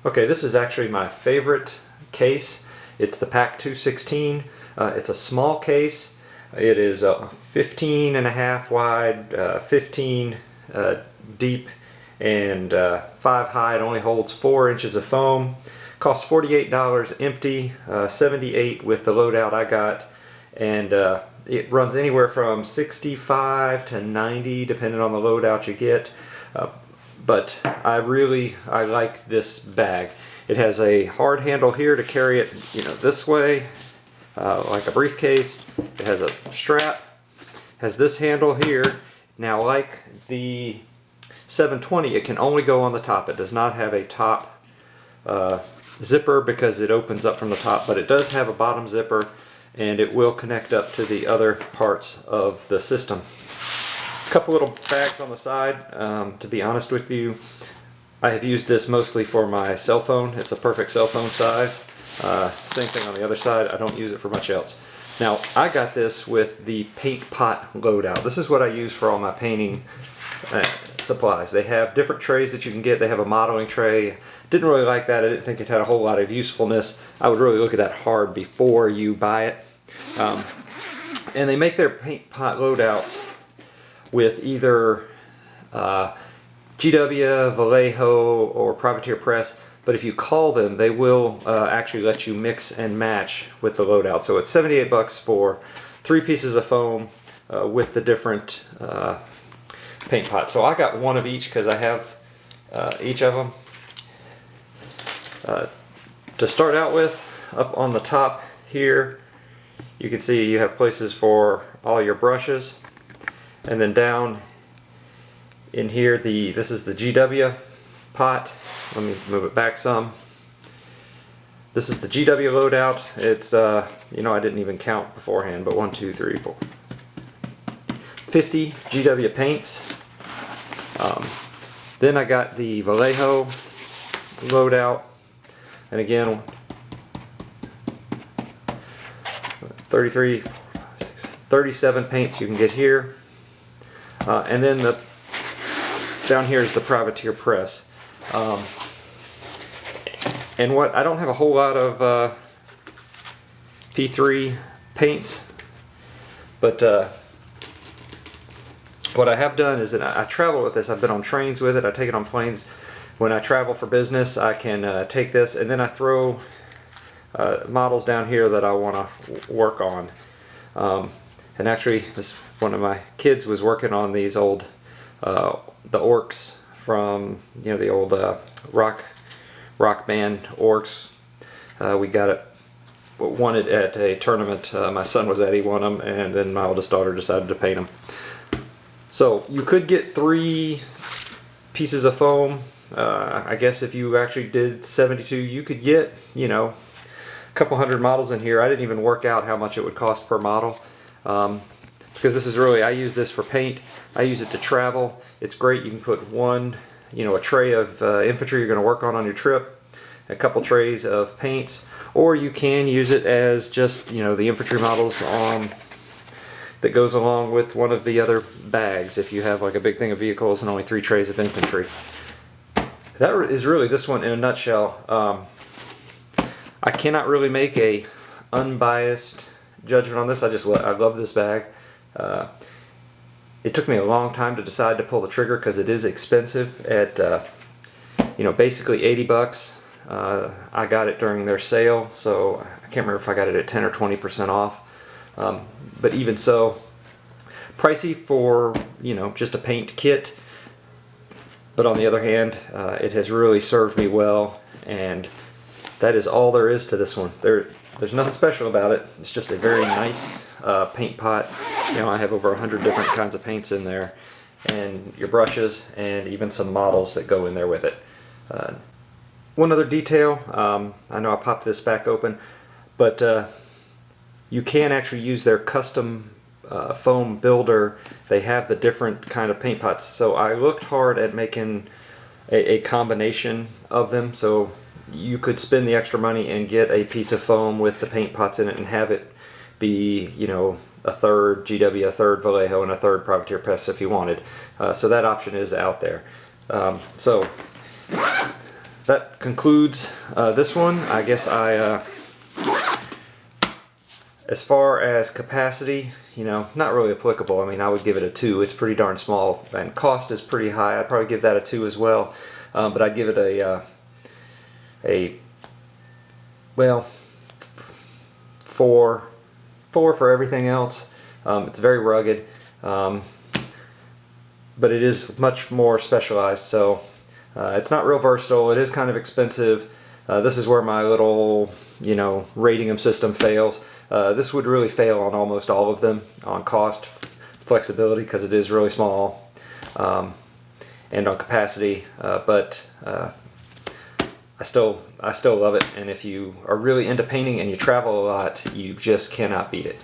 Okay, this is actually my favorite case. It's the P.A.C.K 216. It's a small case. It is 15 and a half wide, 15 deep, and 5 high. It only holds 4 inches of foam. Costs $48 empty, $78 with the loadout I got, and it runs anywhere from 65 to 90 depending on the loadout you get. But I like this bag. It has a hard handle here to carry it, this way, like a briefcase. It has a strap. Has this handle here. Now, like the 720, it can only go on the top. It does not have a top zipper because it opens up from the top, but it does have a bottom zipper, and it will connect up to the other parts of the system. Couple little bags on the side. To be honest with you, I have used this mostly for my cell phone. It's a perfect cell phone size. Same thing on the other side. I don't use it for much else. Now, I got this with the paint pot loadout. This is what I use for all my painting supplies. They have different trays that you can get. They have a modeling tray. Didn't really like that. I didn't think it had a whole lot of usefulness. I would really look at that hard before you buy it. And they make their paint pot loadouts with either GW, Vallejo, or Privateer Press, but if you call them, they will actually let you mix and match with the loadout. So it's 78 bucks for 3 pieces of foam with the different paint pots. So I got one of each because I have each of them. To start out with, up on the top here, you can see you have places for all your brushes. And then down in here, this is the GW pot. Let me move it back some. This is the GW loadout. It's, I didn't even count beforehand, but 1, 2, 3, 4. 50 GW paints. Then I got the Vallejo loadout. And again, 33, 37 paints you can get here. And then down here is the Privateer Press. And I don't have a whole lot of P3 paints, but what I have done is that I travel with this. I've been on trains with it. I take it on planes. When I travel for business, I can take this, and then I throw models down here that I want to work on. And actually, one of my kids was working on these old, the orcs from, the old rock band orcs. We won it at a tournament my son was at. He won them, and then my oldest daughter decided to paint them. So you could get 3 pieces of foam. I guess if you actually did 72, you could get, a couple hundred models in here. I didn't even work out how much it would cost per model. Because this is I use this for paint. I use it to travel. It's great. You can put a tray of infantry you're going to work on your trip, a couple trays of paints, or you can use it as just, the infantry models that goes along with one of the other bags if you have like a big thing of vehicles and only 3 trays of infantry. That is really this one in a nutshell. I cannot really make a unbiased judgment on this. I love this bag. It took me a long time to decide to pull the trigger because it is expensive at basically 80 bucks. I got it during their sale, so I can't remember if I got it at 10 or 20% off. But even so, pricey for just a paint kit. But on the other hand, it has really served me well, and that is all there is to this one. There's nothing special about it. It's just a very nice paint pot. I have over 100 different kinds of paints in there, and your brushes, and even some models that go in there with it. One other detail, I know I popped this back open, but you can actually use their custom foam builder. They have the different kind of paint pots. So I looked hard at making a combination of them. So you could spend the extra money and get a piece of foam with the paint pots in it and have it be, a third GW, a third Vallejo, and a third Privateer Press if you wanted. So that option is out there. So that concludes this one. I guess as far as capacity, you know, not really applicable. I mean, I would give it a 2. It's pretty darn small, and cost is pretty high. I'd probably give that a 2 as well. But I'd give it well, 4 for everything else. It's very rugged, but it is much more specialized, so it's not real versatile. It is kind of expensive. This is where my little, you know, rating them system fails. This would really fail on almost all of them on cost, flexibility, because it is really small, and on capacity, but I still love it, and if you are really into painting and you travel a lot, you just cannot beat it.